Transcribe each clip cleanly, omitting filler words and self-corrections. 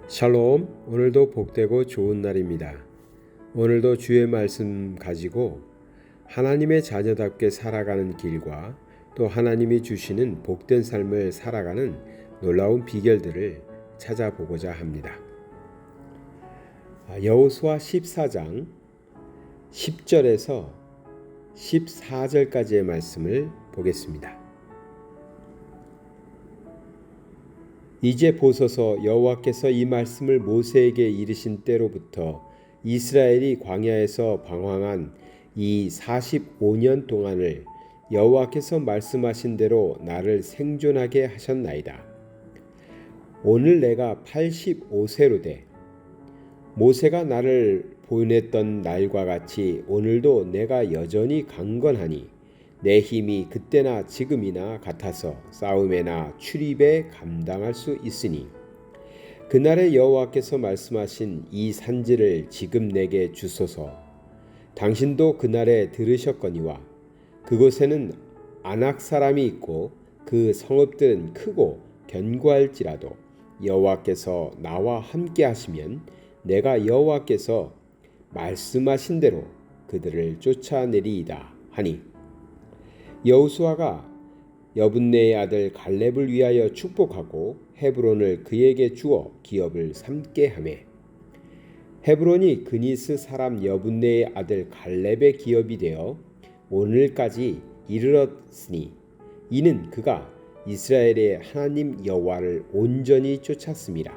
샬롬, 오늘도 복되고 좋은 날입니다. 오늘도 주의 말씀 가지고 하나님의 자녀답게 살아가는 길과 또 하나님이 주시는 복된 삶을 살아가는 놀라운 비결들을 찾아보고자 합니다. 여호수아 14장 10절에서 14절까지의 말씀을 보겠습니다. 이제 보소서, 여호와께서 이 말씀을 모세에게 이르신 때로부터 이스라엘이 광야에서 방황한 이 45년 동안을 여호와께서 말씀하신 대로 나를 생존하게 하셨나이다. 오늘 내가 85세로 돼 모세가 나를 보냈던 날과 같이 오늘도 내가 여전히 강건하니 내 힘이 그때나 지금이나 같아서 싸움에나 출입에 감당할 수 있으니 그날의 여호와께서 말씀하신 이 산지를 지금 내게 주소서. 당신도 그날에 들으셨거니와 그곳에는 아낙 사람이 있고 그 성읍들은 크고 견고할지라도 여호와께서 나와 함께 하시면 내가 여호와께서 말씀하신 대로 그들을 쫓아내리이다 하니, 여호수아가 여분네의 아들 갈렙을 위하여 축복하고 헤브론을 그에게 주어 기업을 삼게 하매, 헤브론이 그니스 사람 여분네의 아들 갈렙의 기업이 되어 오늘까지 이르렀으니 이는 그가 이스라엘의 하나님 여호와를 온전히 쫓았습니다.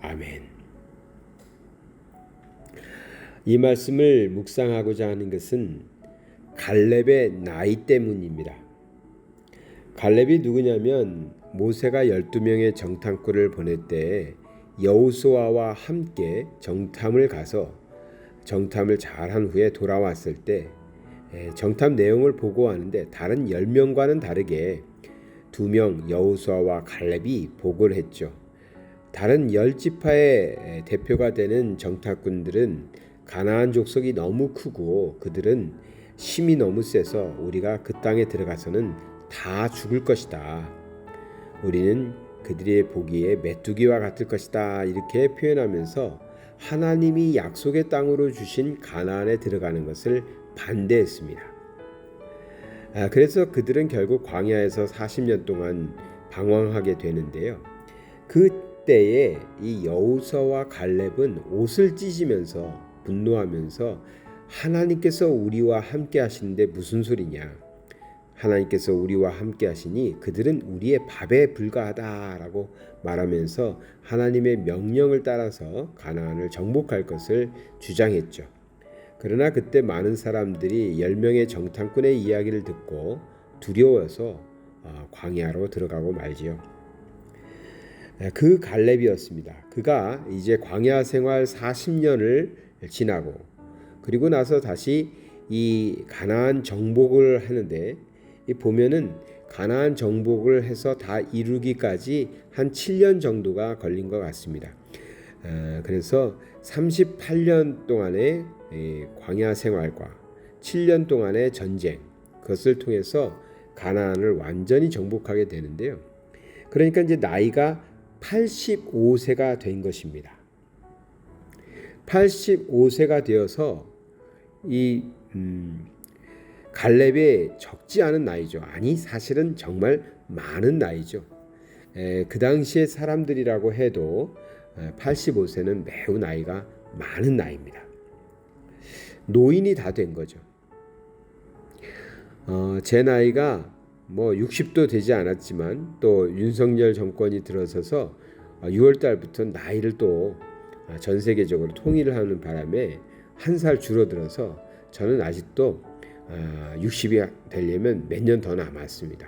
아멘. 이 말씀을 묵상하고자 하는 것은 갈렙의 나이 때문입니다. 갈렙이 누구냐면 모세가 12명의 정탐꾼을 보낼 때 여호수아와 함께 정탐을 가서 정탐을 잘한 후에 돌아왔을 때 정탐 내용을 보고하는데 다른 10명과는 다르게 2명 여호수아와 갈렙이 보고를 했죠. 다른 10지파의 대표가 되는 정탐꾼들은 가나안 족속이 너무 크고 그들은 힘이 너무 세서 우리가 그 땅에 들어가서는 다 죽을 것이다. 우리는 그들의 보기에 메뚜기와 같을 것이다. 이렇게 표현하면서 하나님이 약속의 땅으로 주신 가나안에 들어가는 것을 반대했습니다. 그래서 그들은 결국 광야에서 40년 동안 방황하게 되는데요. 그때에 이 여호수아와 갈렙은 옷을 찢으면서 분노하면서 하나님께서 우리와 함께 하시는데 무슨 소리냐, 하나님께서 우리와 함께 하시니 그들은 우리의 밥에 불과하다라고 말하면서 하나님의 명령을 따라서 가나안을 정복할 것을 주장했죠. 그러나 그때 많은 사람들이 10명의 정탐꾼의 이야기를 듣고 두려워서 광야로 들어가고 말지요. 그 갈렙이었습니다. 그가 이제 광야 생활 40년을 지나고 그리고 나서 다시 이 가나안 정복을 하는데, 보면은 가나안 정복을 해서 다 이루기까지 한 7년 정도가 걸린 것 같습니다. 그래서 38년 동안의 광야 생활과 7년 동안의 전쟁, 그것을 통해서 가나안을 완전히 정복하게 되는데요. 그러니까 이제 나이가 85세가 된 것입니다. 85세가 되어서 이 갈렙의 적지 않은 나이죠. 아니 사실은 정말 많은 나이죠. 그 당시의 사람들이라고 해도 85세는 매우 나이가 많은 나이입니다. 노인이 다 된 거죠. 제 나이가 뭐 60도 되지 않았지만 또 윤석열 정권이 들어서서 6월 달부터 나이를 또 전 세계적으로 통일을 하는 바람에 한 살 줄어들어서 저는 아직도 60이 되려면 몇 년 더 남았습니다.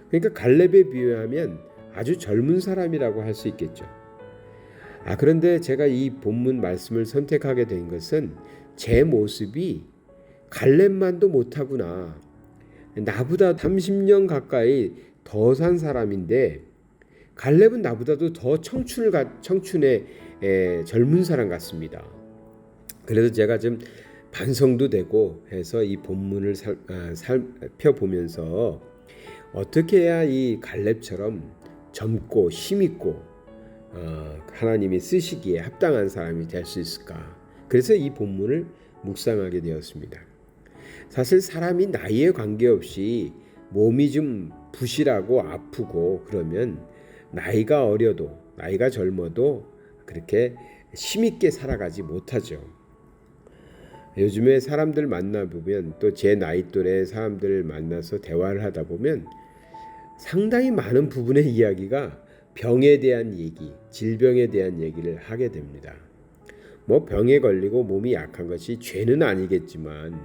그러니까 갈렙에 비하면 아주 젊은 사람이라고 할 수 있겠죠. 그런데 제가 이 본문 말씀을 선택하게 된 것은 제 모습이 갈렙만도 못하구나. 나보다 30년 가까이 더 산 사람인데 갈렙은 나보다도 더 청춘의 젊은 사람 같습니다. 그래서 제가 좀 반성도 되고 해서 이 본문을 살펴보면서 어떻게 해야 이 갈렙처럼 젊고 힘있고 하나님이 쓰시기에 합당한 사람이 될 수 있을까? 그래서 이 본문을 묵상하게 되었습니다. 사실 사람이 나이에 관계없이 몸이 좀 부실하고 아프고 그러면 나이가 어려도 나이가 젊어도 그렇게 힘있게 살아가지 못하죠. 요즘에 사람들 만나보면 또 제 나이 또래 사람들 만나서 대화를 하다 보면 상당히 많은 부분의 이야기가 병에 대한 얘기, 질병에 대한 얘기를 하게 됩니다. 뭐 병에 걸리고 몸이 약한 것이 죄는 아니겠지만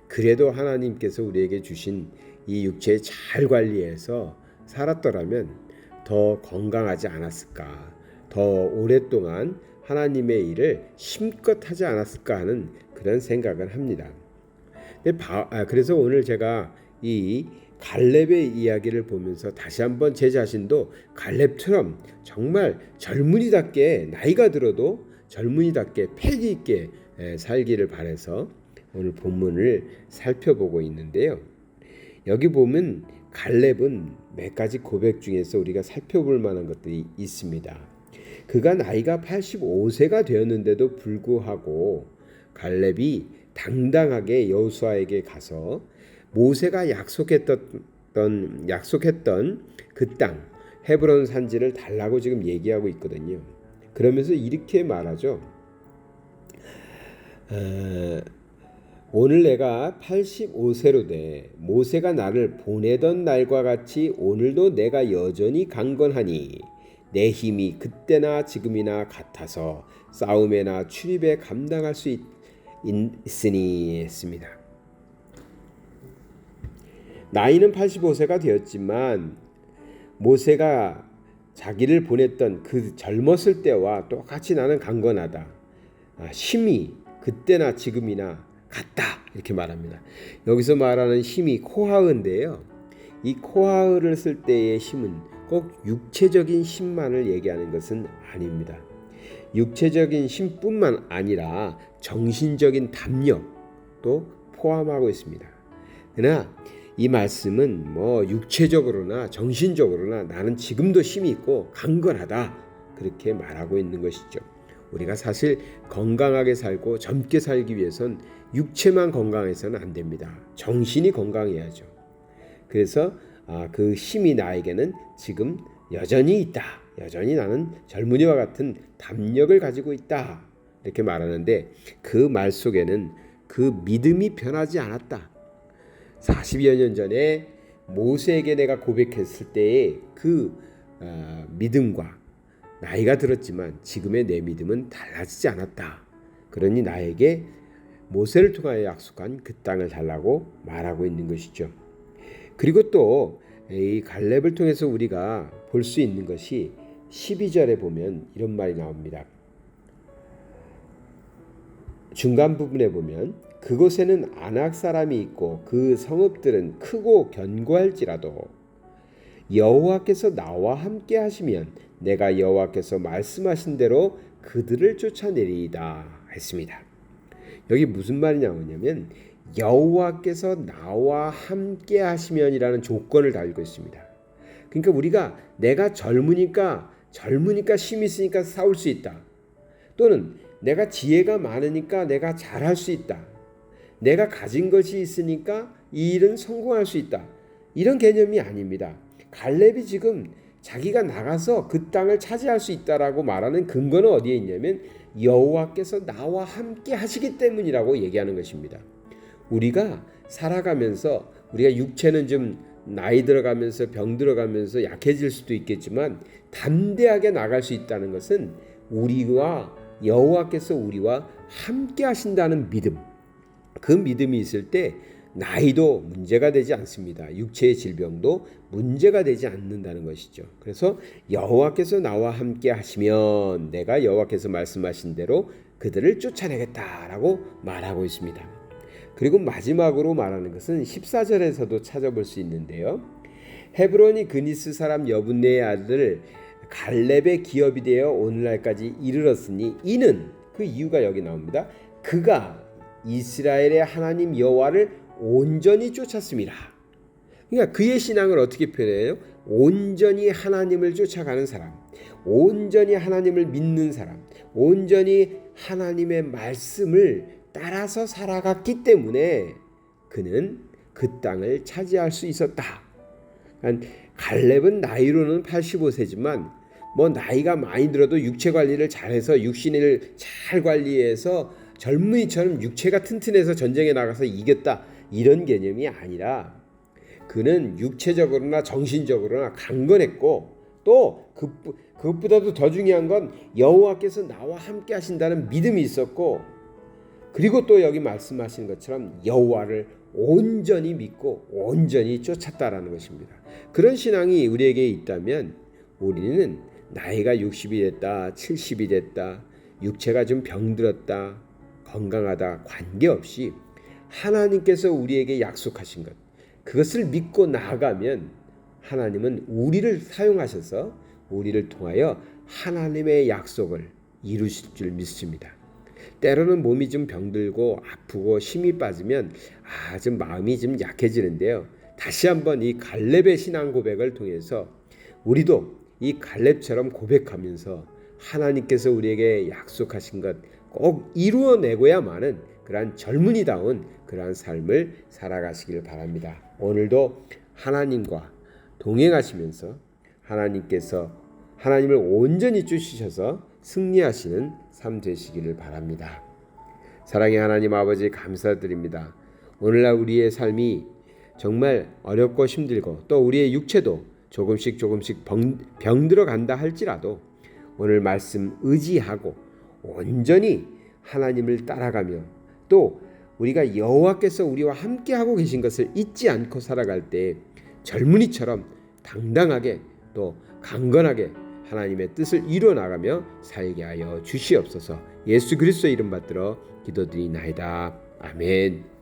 그래도 하나님께서 우리에게 주신 이 육체 잘 관리해서 살았더라면 더 건강하지 않았을까, 더 오랫동안 하나님의 일을 힘껏 하지 않았을까 하는 그런 생각을 합니다. 그래서 오늘 제가 이 갈렙의 이야기를 보면서 다시 한번 제 자신도 갈렙처럼 정말 젊은이답게 나이가 들어도 젊은이답게 패기 있게 살기를 바라서 오늘 본문을 살펴보고 있는데요. 여기 보면 갈렙은 몇 가지 고백 중에서 우리가 살펴볼 만한 것들이 있습니다. 그가 나이가 85세가 되었는데도 불구하고 갈렙이 당당하게 여호수아에게 가서 모세가 약속했던 그 땅 헤브론 산지를 달라고 지금 얘기하고 있거든요. 그러면서 이렇게 말하죠. 오늘 내가 85세로 돼 모세가 나를 보내던 날과 같이 오늘도 내가 여전히 강건하니 내 힘이 그때나 지금이나 같아서 싸움에나 출입에 감당할 수 있으니 했습니다. 나이는 85세가 되었지만 모세가 자기를 보냈던 그 젊었을 때와 똑같이 나는 강건하다. 힘이 그때나 지금이나 같다. 이렇게 말합니다. 여기서 말하는 힘이 코하은데요. 이 코하을을 쓸 때의 힘은 꼭 육체적인 힘만을 얘기하는 것은 아닙니다. 육체적인 힘뿐만 아니라 정신적인 담력도 포함하고 있습니다. 그러나 이 말씀은 육체적으로나 정신적으로나 나는 지금도 힘이 있고 강건하다 그렇게 말하고 있는 것이죠. 우리가 사실 건강하게 살고 젊게 살기 위해선 육체만 건강해서는 안 됩니다. 정신이 건강해야죠. 그래서 그 힘이 나에게는 지금 여전히 있다. 여전히 나는 젊은이와 같은 담력을 가지고 있다. 이렇게 말하는데 그 말 속에는 그 믿음이 변하지 않았다. 40여 년 전에 모세에게 내가 고백했을 때의 그 믿음과 나이가 들었지만 지금의 내 믿음은 달라지지 않았다. 그러니 나에게 모세를 통하여 약속한 그 땅을 달라고 말하고 있는 것이죠. 그리고 또 이 갈렙을 통해서 우리가 볼 수 있는 것이 12절에 보면 이런 말이 나옵니다. 중간 부분에 보면 그곳에는 아낙 사람이 있고 그 성읍들은 크고 견고할지라도 여호와께서 나와 함께 하시면 내가 여호와께서 말씀하신 대로 그들을 쫓아내리이다 했습니다. 여기 무슨 말이 나오냐면 여호와께서 나와 함께 하시면이라는 조건을 달고 있습니다. 그러니까 우리가 내가 젊으니까 힘이 있으니까 싸울 수 있다. 또는 내가 지혜가 많으니까 내가 잘할 수 있다. 내가 가진 것이 있으니까 이 일은 성공할 수 있다. 이런 개념이 아닙니다. 갈렙이 지금 자기가 나가서 그 땅을 차지할 수 있다라고 말하는 근거는 어디에 있냐면 여호와께서 나와 함께 하시기 때문이라고 얘기하는 것입니다. 우리가 살아가면서 우리가 육체는 좀 나이 들어가면서 병 들어가면서 약해질 수도 있겠지만 담대하게 나갈 수 있다는 것은 우리와 여호와께서 우리와 함께 하신다는 믿음, 그 믿음이 있을 때 나이도 문제가 되지 않습니다. 육체의 질병도 문제가 되지 않는다는 것이죠. 그래서 여호와께서 나와 함께 하시면 내가 여호와께서 말씀하신 대로 그들을 쫓아내겠다라고 말하고 있습니다. 그리고 마지막으로 말하는 것은 14절에서도 찾아볼 수 있는데요. 헤브론이 그니스 사람 여분네의 아들 갈렙의 기업이 되어 오늘날까지 이르렀으니 이는 그 이유가 여기 나옵니다. 그가 이스라엘의 하나님 여호와를 온전히 쫓았습니다. 그러니까 그의 신앙을 어떻게 표현해요? 온전히 하나님을 쫓아가는 사람, 온전히 하나님을 믿는 사람, 온전히 하나님의 말씀을 따라서 살아갔기 때문에 그는 그 땅을 차지할 수 있었다. 그러니까 갈렙은 나이로는 85세지만 뭐 나이가 많이 들어도 육체 관리를 잘해서 육신을 잘 관리해서 젊은이처럼 육체가 튼튼해서 전쟁에 나가서 이겼다, 이런 개념이 아니라 그는 육체적으로나 정신적으로나 강건했고, 또 그것보다도 더 중요한 건 여호와께서 나와 함께 하신다는 믿음이 있었고, 그리고 또 여기 말씀하시는 것처럼 여호와를 온전히 믿고 온전히 쫓았다라는 것입니다. 그런 신앙이 우리에게 있다면 우리는 나이가 60이 됐다, 70이 됐다, 육체가 좀 병들었다, 건강하다 관계없이 하나님께서 우리에게 약속하신 것, 그것을 믿고 나아가면 하나님은 우리를 사용하셔서 우리를 통하여 하나님의 약속을 이루실 줄 믿습니다. 때로는 몸이 좀 병들고 아프고 힘이 빠지면 좀 마음이 좀 약해지는데요. 다시 한번 이 갈렙의 신앙 고백을 통해서 우리도 이 갈렙처럼 고백하면서 하나님께서 우리에게 약속하신 것 꼭 이루어내고야만은 그러한 젊은이다운 그러한 삶을 살아가시길 바랍니다. 오늘도 하나님과 동행하시면서 하나님께서 하나님을 온전히 쫓으셔서 승리하시는 삶 되시기를 바랍니다. 사랑의 하나님 아버지, 감사드립니다. 오늘날 우리의 삶이 정말 어렵고 힘들고 또 우리의 육체도 조금씩 병들어 간다 할지라도 오늘 말씀 의지하고 온전히 하나님을 따라가며 또 우리가 여호와께서 우리와 함께하고 계신 것을 잊지 않고 살아갈 때 젊은이처럼 당당하게 또 강건하게 하나님의 뜻을 이루어 나가며 살게 하여 주시옵소서. 예수 그리스도의 이름 받들어 기도드리나이다. 아멘.